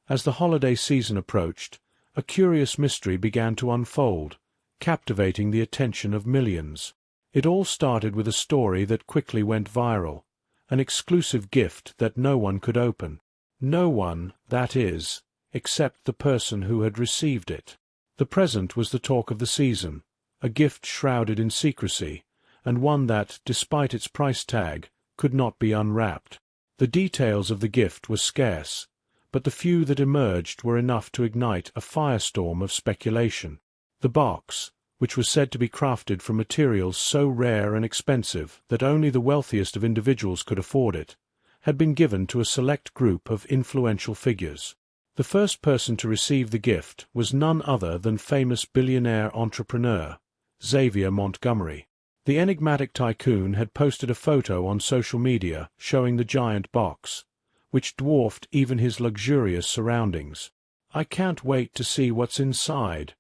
As the holiday season approached, a curious mystery began to unfold, captivating the attention of millions. It all started with a story that quickly went viral, an exclusive gift that no one could open. No one, that is, except the person who had received it. The present was the talk of the season, a gift shrouded in secrecy, and one that, despite its price tag, could not be unwrapped. The details of the gift were scarce, but the few that emerged were enough to ignite a firestorm of speculation. The box, which was said to be crafted from materials so rare and expensive that only the wealthiest of individuals could afford it, had been given to a select group of influential figures. The first person to receive the gift was none other than famous billionaire entrepreneur, Xavier Montgomery. The enigmatic tycoon had posted a photo on social media showing the giant box, which dwarfed even his luxurious surroundings. "I can't wait to see what's inside,"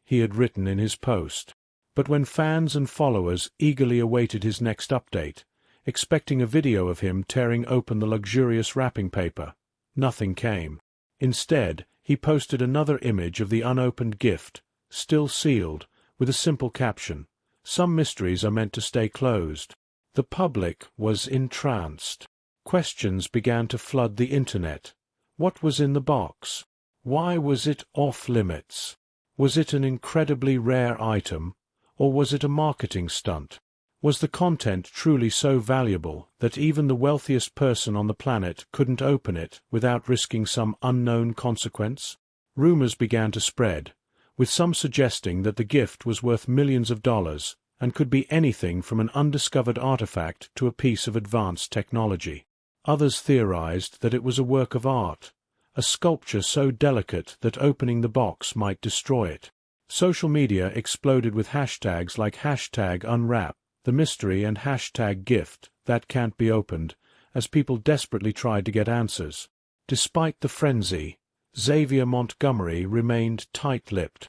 he had written in his post. But when fans and followers eagerly awaited his next update, expecting a video of him tearing open the luxurious wrapping paper, nothing came. Instead, he posted another image of the unopened gift, still sealed, with a simple caption, "Some mysteries are meant to stay closed." The public was entranced. Questions began to flood the internet. What was in the box? Why was it off-limits? Was it an incredibly rare item, or was it a marketing stunt? Was the content truly so valuable that even the wealthiest person on the planet couldn't open it without risking some unknown consequence? Rumors began to spread, with some suggesting that the gift was worth millions of dollars and could be anything from an undiscovered artifact to a piece of advanced technology. Others theorized that it was a work of art, a sculpture so delicate that opening the box might destroy it. Social media exploded with hashtags like #unwrapped, the mystery, and #gift that can't be opened, as people desperately tried to get answers. Despite the frenzy, Xavier Montgomery remained tight-lipped.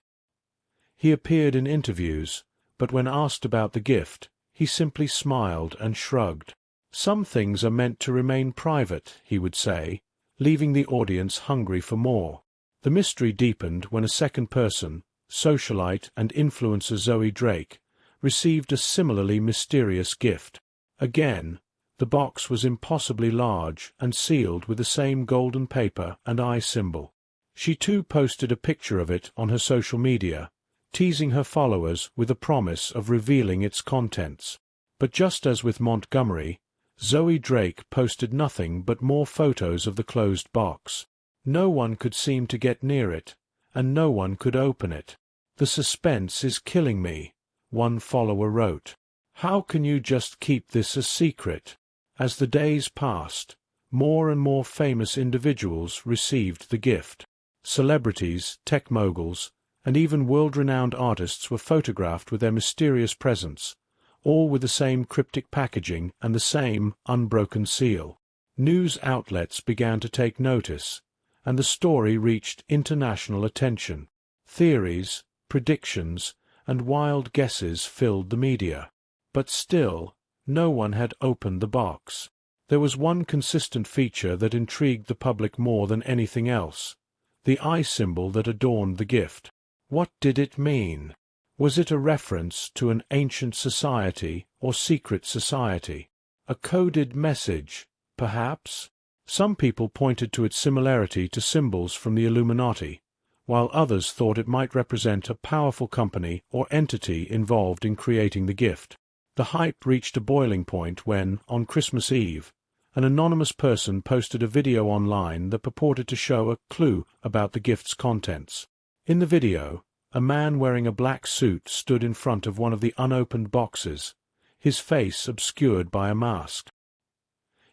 He appeared in interviews, but when asked about the gift, he simply smiled and shrugged. "Some things are meant to remain private," he would say, leaving the audience hungry for more. The mystery deepened when a second person, socialite and influencer Zoe Drake, received a similarly mysterious gift. Again, the box was impossibly large and sealed with the same golden paper and eye symbol. She too posted a picture of it on her social media, teasing her followers with a promise of revealing its contents. But just as with Montgomery, Zoe Drake posted nothing but more photos of the closed box. No one could seem to get near it, and no one could open it. "The suspense is killing me," one follower wrote. "How can you just keep this a secret?" As the days passed, more and more famous individuals received the gift. Celebrities, tech moguls, and even world-renowned artists were photographed with their mysterious presents, all with the same cryptic packaging and the same unbroken seal. News outlets began to take notice, and the story reached international attention. Theories, predictions, and wild guesses filled the media. But still, no one had opened the box. There was one consistent feature that intrigued the public more than anything else: the eye symbol that adorned the gift. What did it mean? Was it a reference to an ancient society or secret society? A coded message, perhaps? Some people pointed to its similarity to symbols from the Illuminati, while others thought it might represent a powerful company or entity involved in creating the gift. The hype reached a boiling point when, on Christmas Eve, an anonymous person posted a video online that purported to show a clue about the gift's contents. In the video, a man wearing a black suit stood in front of one of the unopened boxes, his face obscured by a mask.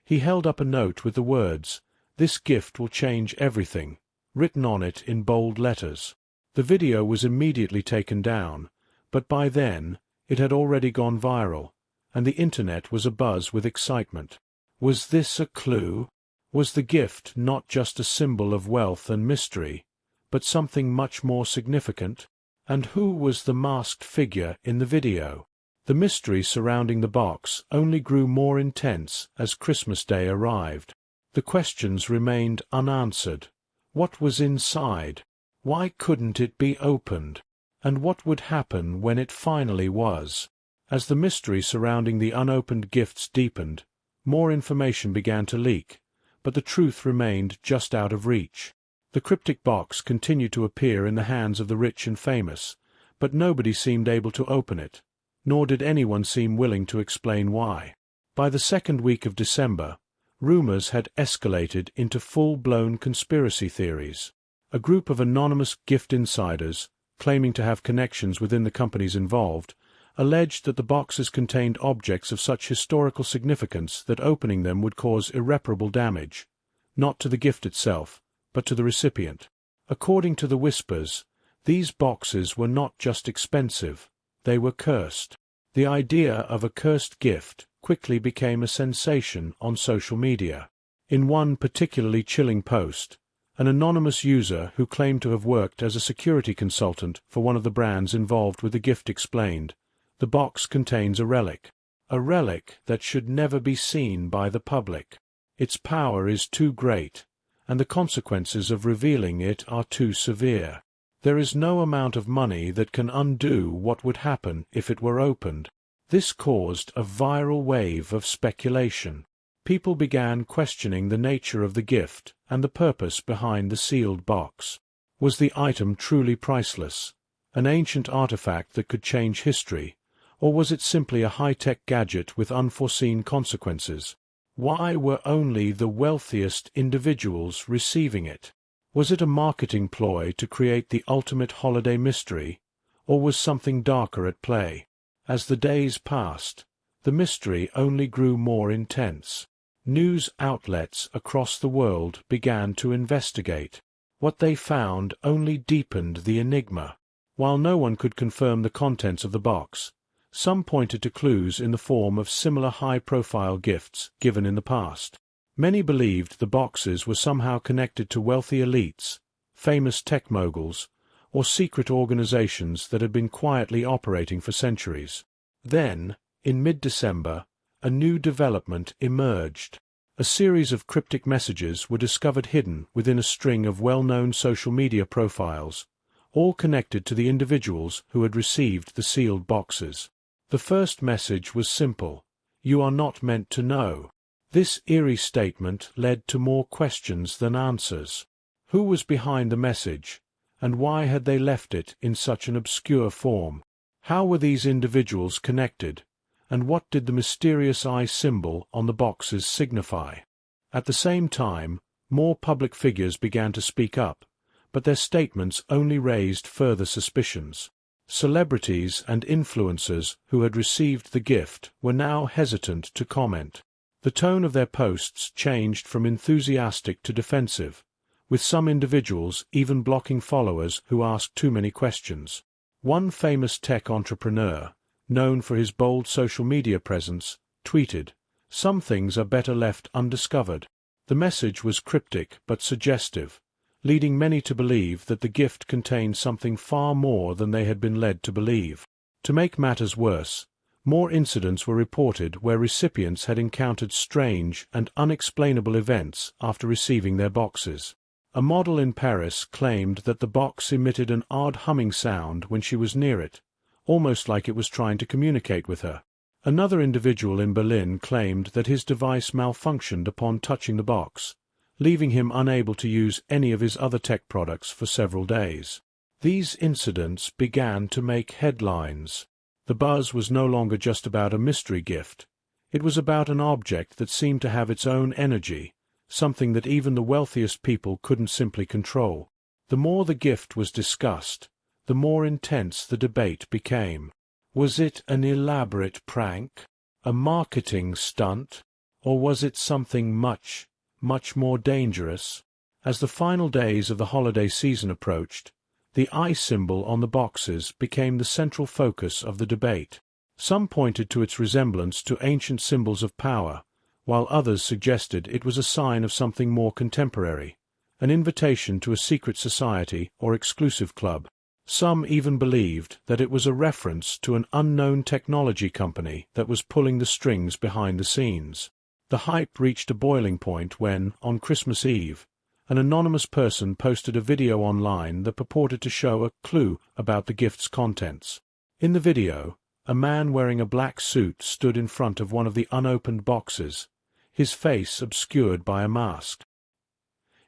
He held up a note with the words, "This gift will change everything," written on it in bold letters. The video was immediately taken down, but by then it had already gone viral, and the internet was abuzz with excitement. Was this a clue? Was the gift not just a symbol of wealth and mystery, but something much more significant? And who was the masked figure in the video? The mystery surrounding the box only grew more intense as Christmas Day arrived. The questions remained unanswered. What was inside? Why couldn't it be opened? And what would happen when it finally was? As the mystery surrounding the unopened gifts deepened, more information began to leak, but the truth remained just out of reach. The cryptic box continued to appear in the hands of the rich and famous, but nobody seemed able to open it, nor did anyone seem willing to explain why. By the second week of December, rumors had escalated into full-blown conspiracy theories. A group of anonymous gift insiders, claiming to have connections within the companies involved, alleged that the boxes contained objects of such historical significance that opening them would cause irreparable damage, not to the gift itself, but to the recipient. According to the whispers, these boxes were not just expensive, they were cursed. The idea of a cursed gift quickly became a sensation on social media. In one particularly chilling post, an anonymous user who claimed to have worked as a security consultant for one of the brands involved with the gift explained, "The box contains a relic that should never be seen by the public. Its power is too great, and the consequences of revealing it are too severe. There is no amount of money that can undo what would happen if it were opened." This caused a viral wave of speculation. People began questioning the nature of the gift and the purpose behind the sealed box. Was the item truly priceless, an ancient artifact that could change history, or was it simply a high-tech gadget with unforeseen consequences? Why were only the wealthiest individuals receiving it? Was it a marketing ploy to create the ultimate holiday mystery, or was something darker at play? As the days passed, the mystery only grew more intense. News outlets across the world began to investigate. What they found only deepened the enigma. While no one could confirm the contents of the box, some pointed to clues in the form of similar high-profile gifts given in the past. Many believed the boxes were somehow connected to wealthy elites, famous tech moguls, or secret organizations that had been quietly operating for centuries. Then, in mid-December, a new development emerged. A series of cryptic messages were discovered hidden within a string of well-known social media profiles, all connected to the individuals who had received the sealed boxes. The first message was simple: "You are not meant to know." This eerie statement led to more questions than answers. Who was behind the message, and why had they left it in such an obscure form? How were these individuals connected, and what did the mysterious eye symbol on the boxes signify? At the same time, more public figures began to speak up, but their statements only raised further suspicions. Celebrities and influencers who had received the gift were now hesitant to comment. The tone of their posts changed from enthusiastic to defensive, with some individuals even blocking followers who asked too many questions. One famous tech entrepreneur, known for his bold social media presence, tweeted, "Some things are better left undiscovered." The message was cryptic but suggestive, leading many to believe that the gift contained something far more than they had been led to believe. To make matters worse, more incidents were reported where recipients had encountered strange and unexplainable events after receiving their boxes. A model in Paris claimed that the box emitted an odd humming sound when she was near it, almost like it was trying to communicate with her. Another individual in Berlin claimed that his device malfunctioned upon touching the box, leaving him unable to use any of his other tech products for several days. These incidents began to make headlines. The buzz was no longer just about a mystery gift. It was about an object that seemed to have its own energy, something that even the wealthiest people couldn't simply control. The more the gift was discussed, the more intense the debate became. Was it an elaborate prank, a marketing stunt, or was it something much, much more dangerous? As the final days of the holiday season approached, the eye symbol on the boxes became the central focus of the debate. Some pointed to its resemblance to ancient symbols of power, while others suggested it was a sign of something more contemporary, an invitation to a secret society or exclusive club. Some even believed that it was a reference to an unknown technology company that was pulling the strings behind the scenes. The hype reached a boiling point when, on Christmas Eve, an anonymous person posted a video online that purported to show a clue about the gift's contents. In the video, a man wearing a black suit stood in front of one of the unopened boxes, his face obscured by a mask.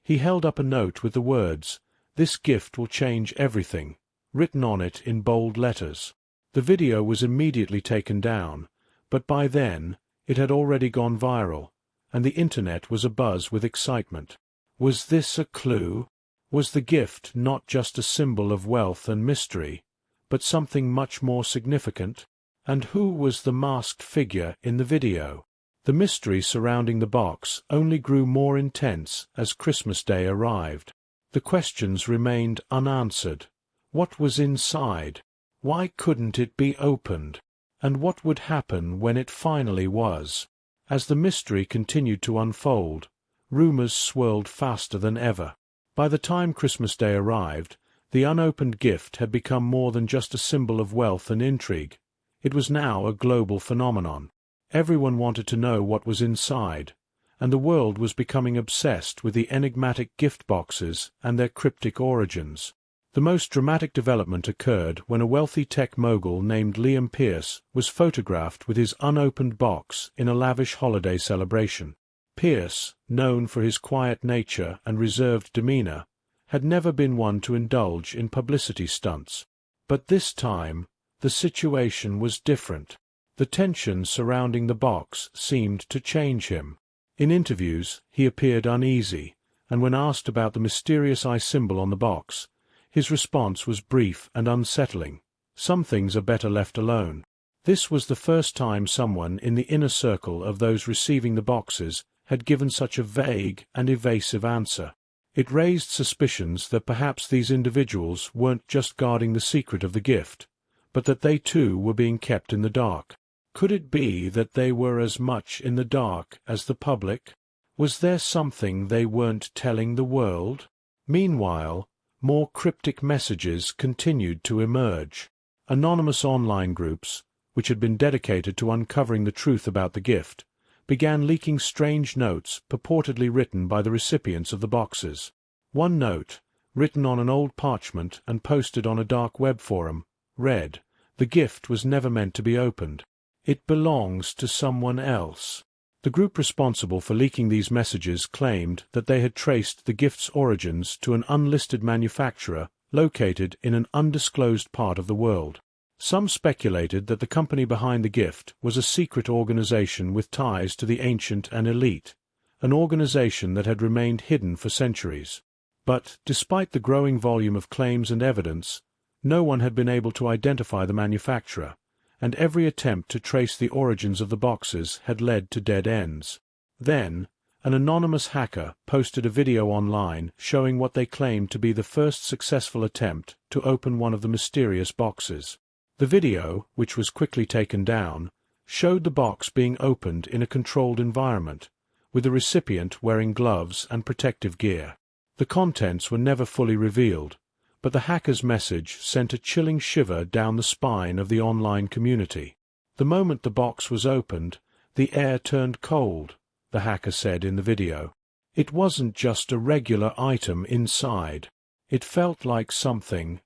He held up a note with the words, "This gift will change everything," written on it in bold letters. The video was immediately taken down, but by then it had already gone viral, and the internet was abuzz with excitement. Was this a clue? Was the gift not just a symbol of wealth and mystery, but something much more significant? And who was the masked figure in the video? The mystery surrounding the box only grew more intense as Christmas Day arrived. The questions remained unanswered. What was inside? Why couldn't it be opened? And what would happen when it finally was? As the mystery continued to unfold, rumors swirled faster than ever. By the time Christmas Day arrived, the unopened gift had become more than just a symbol of wealth and intrigue. It was now a global phenomenon. Everyone wanted to know what was inside, and the world was becoming obsessed with the enigmatic gift boxes and their cryptic origins. The most dramatic development occurred when a wealthy tech mogul named Liam Pierce was photographed with his unopened box in a lavish holiday celebration. Pierce, known for his quiet nature and reserved demeanor, had never been one to indulge in publicity stunts. But this time, the situation was different. The tension surrounding the box seemed to change him. In interviews, he appeared uneasy, and when asked about the mysterious eye symbol on the box, his response was brief and unsettling. Some things are better left alone. This was the first time someone in the inner circle of those receiving the boxes had given such a vague and evasive answer. It raised suspicions that perhaps these individuals weren't just guarding the secret of the gift, but that they too were being kept in the dark. Could it be that they were as much in the dark as the public? Was there something they weren't telling the world? Meanwhile, more cryptic messages continued to emerge. Anonymous online groups, which had been dedicated to uncovering the truth about the gift, began leaking strange notes purportedly written by the recipients of the boxes. One note, written on an old parchment and posted on a dark web forum, read, "The gift was never meant to be opened. It belongs to someone else." The group responsible for leaking these messages claimed that they had traced the gift's origins to an unlisted manufacturer located in an undisclosed part of the world. Some speculated that the company behind the gift was a secret organization with ties to the ancient and elite, an organization that had remained hidden for centuries. But, despite the growing volume of claims and evidence, no one had been able to identify the manufacturer, and every attempt to trace the origins of the boxes had led to dead ends. Then, an anonymous hacker posted a video online showing what they claimed to be the first successful attempt to open one of the mysterious boxes. The video, which was quickly taken down, showed the box being opened in a controlled environment, with the recipient wearing gloves and protective gear. The contents were never fully revealed, but the hacker's message sent a chilling shiver down the spine of the online community. The moment the box was opened, the air turned cold, the hacker said in the video. It wasn't just a regular item inside. It felt like something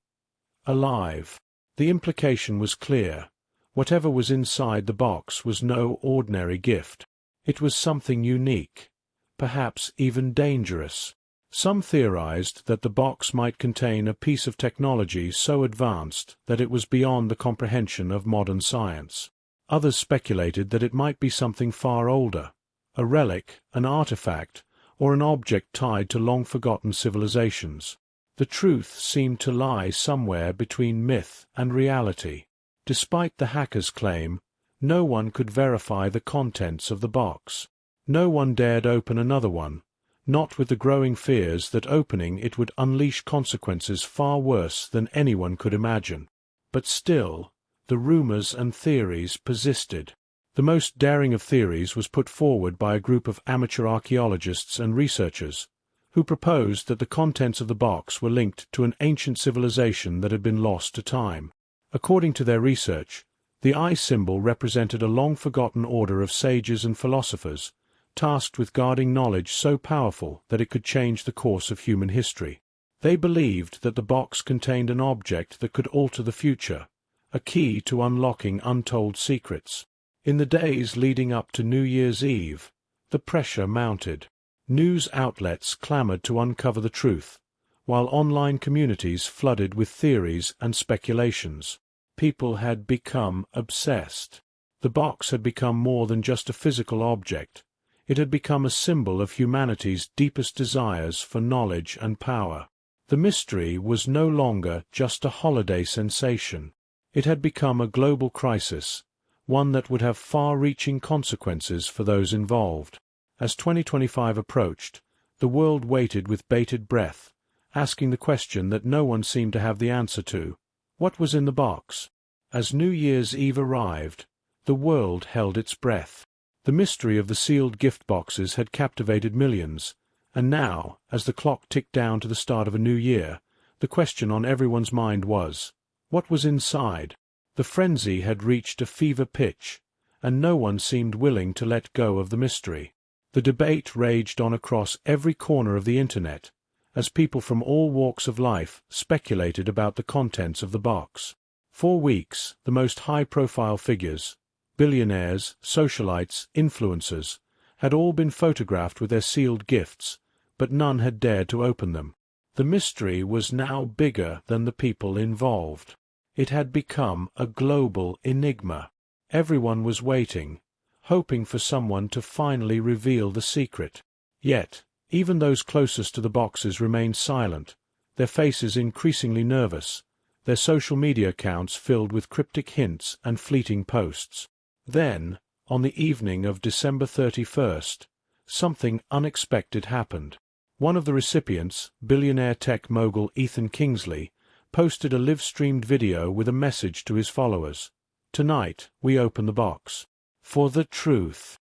alive. The implication was clear. Whatever was inside the box was no ordinary gift. It was something unique, perhaps even dangerous. Some theorized that the box might contain a piece of technology so advanced that it was beyond the comprehension of modern science. Others speculated that it might be something far older, a relic, an artifact, or an object tied to long-forgotten civilizations. The truth seemed to lie somewhere between myth and reality. Despite the hacker's claim, no one could verify the contents of the box. No one dared open another one, not with the growing fears that opening it would unleash consequences far worse than anyone could imagine. But still, the rumors and theories persisted. The most daring of theories was put forward by a group of amateur archaeologists and researchers, who proposed that the contents of the box were linked to an ancient civilization that had been lost to time. According to their research, the eye symbol represented a long-forgotten order of sages and philosophers, tasked with guarding knowledge so powerful that it could change the course of human history. They believed that the box contained an object that could alter the future, a key to unlocking untold secrets. In the days leading up to New Year's Eve, the pressure mounted. News outlets clamored to uncover the truth, while online communities flooded with theories and speculations. People had become obsessed. The box had become more than just a physical object. It had become a symbol of humanity's deepest desires for knowledge and power. The mystery was no longer just a holiday sensation. It had become a global crisis, one that would have far-reaching consequences for those involved. As 2025 approached, the world waited with bated breath, asking the question that no one seemed to have the answer to: what was in the box? As New Year's Eve arrived, the world held its breath. The mystery of the sealed gift boxes had captivated millions, and now, as the clock ticked down to the start of a new year, the question on everyone's mind was, what was inside? The frenzy had reached a fever pitch, and no one seemed willing to let go of the mystery. The debate raged on across every corner of the internet, as people from all walks of life speculated about the contents of the box. For weeks, the most high-profile figures, billionaires, socialites, influencers, had all been photographed with their sealed gifts, but none had dared to open them. The mystery was now bigger than the people involved. It had become a global enigma. Everyone was waiting, hoping for someone to finally reveal the secret. Yet, even those closest to the boxes remained silent, their faces increasingly nervous, their social media accounts filled with cryptic hints and fleeting posts. Then, on the evening of December 31st, something unexpected happened. One of the recipients, billionaire tech mogul Ethan Kingsley, posted a live-streamed video with a message to his followers. "Tonight, we open the box. For the truth."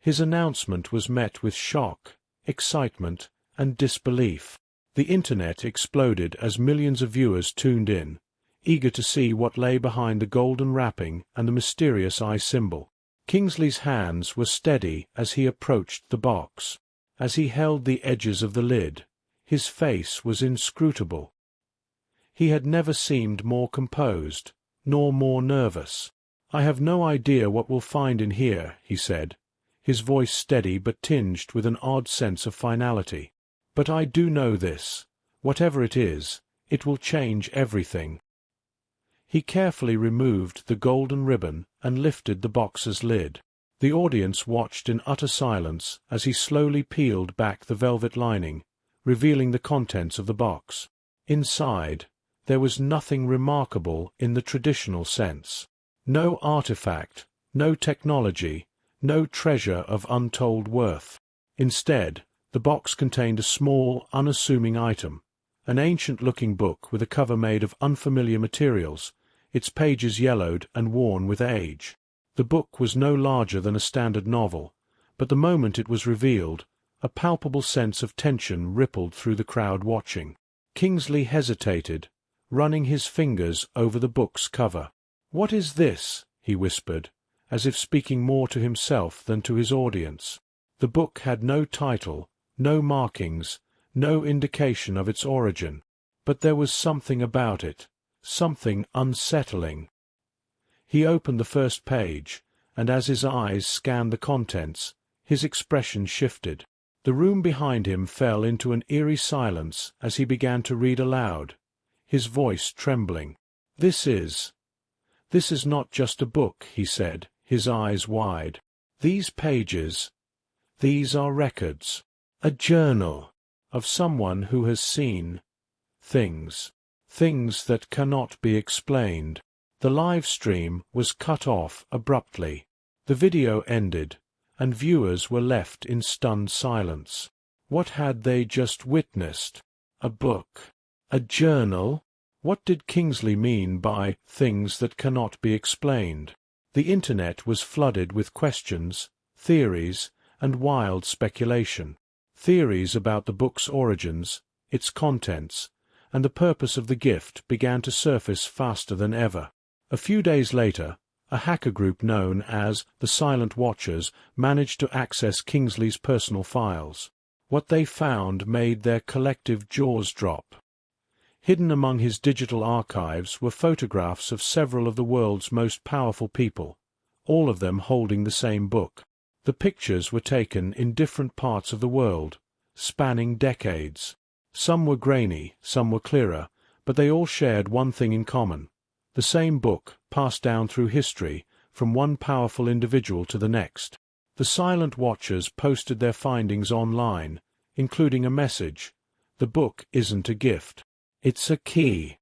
His announcement was met with shock, excitement, and disbelief. The internet exploded as millions of viewers tuned in, eager to see what lay behind the golden wrapping and the mysterious eye symbol. Kingsley's hands were steady as he approached the box. As he held the edges of the lid, his face was inscrutable. He had never seemed more composed, nor more nervous. "I have no idea what we'll find in here," he said, his voice steady but tinged with an odd sense of finality. "But I do know this. Whatever it is, it will change everything." He carefully removed the golden ribbon and lifted the box's lid. The audience watched in utter silence as he slowly peeled back the velvet lining, revealing the contents of the box. Inside, there was nothing remarkable in the traditional sense. No artifact, no technology, no treasure of untold worth. Instead, the box contained a small, unassuming item, an ancient-looking book with a cover made of unfamiliar materials, its pages yellowed and worn with age. The book was no larger than a standard novel, but the moment it was revealed, a palpable sense of tension rippled through the crowd watching. Kingsley hesitated, running his fingers over the book's cover. "What is this?" he whispered, as if speaking more to himself than to his audience. The book had no title, no markings, no indication of its origin. But there was something about it, something unsettling. He opened the first page, and as his eyes scanned the contents, his expression shifted. The room behind him fell into an eerie silence as he began to read aloud, his voice trembling. This is not just a book," he said, his eyes wide. "These pages, these are records, a journal of someone who has seen things that cannot be explained." The live stream was cut off abruptly. The video ended, and viewers were left in stunned silence. What had they just witnessed? A book? A journal? What did Kingsley mean by things that cannot be explained? The internet was flooded with questions, theories, and wild speculation. Theories about the book's origins, its contents, and the purpose of the gift began to surface faster than ever. A few days later, a hacker group known as the Silent Watchers managed to access Kingsley's personal files. What they found made their collective jaws drop. Hidden among his digital archives were photographs of several of the world's most powerful people, all of them holding the same book. The pictures were taken in different parts of the world, spanning decades. Some were grainy, some were clearer, but they all shared one thing in common: the same book passed down through history from one powerful individual to the next. The Silent Watchers posted their findings online, including a message: "The book isn't a gift. It's a key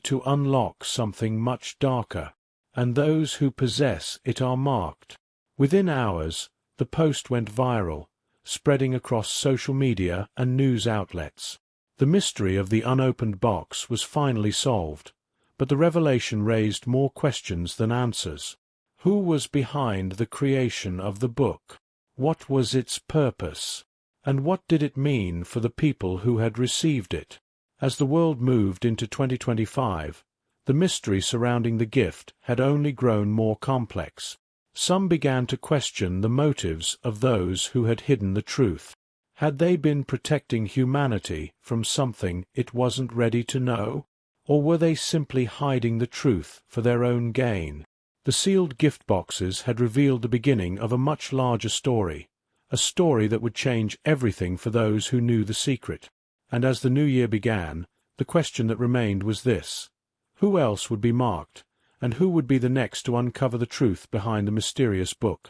to unlock something much darker, and those who possess it are marked." Within hours, the post went viral, spreading across social media and news outlets. The mystery of the unopened box was finally solved, but the revelation raised more questions than answers. Who was behind the creation of the book? What was its purpose? And what did it mean for the people who had received it? As the world moved into 2025, the mystery surrounding the gift had only grown more complex. Some began to question the motives of those who had hidden the truth. Had they been protecting humanity from something it wasn't ready to know? Or were they simply hiding the truth for their own gain? The sealed gift boxes had revealed the beginning of a much larger story, a story that would change everything for those who knew the secret. And as the new year began, the question that remained was this: who else would be marked, and who would be the next to uncover the truth behind the mysterious book?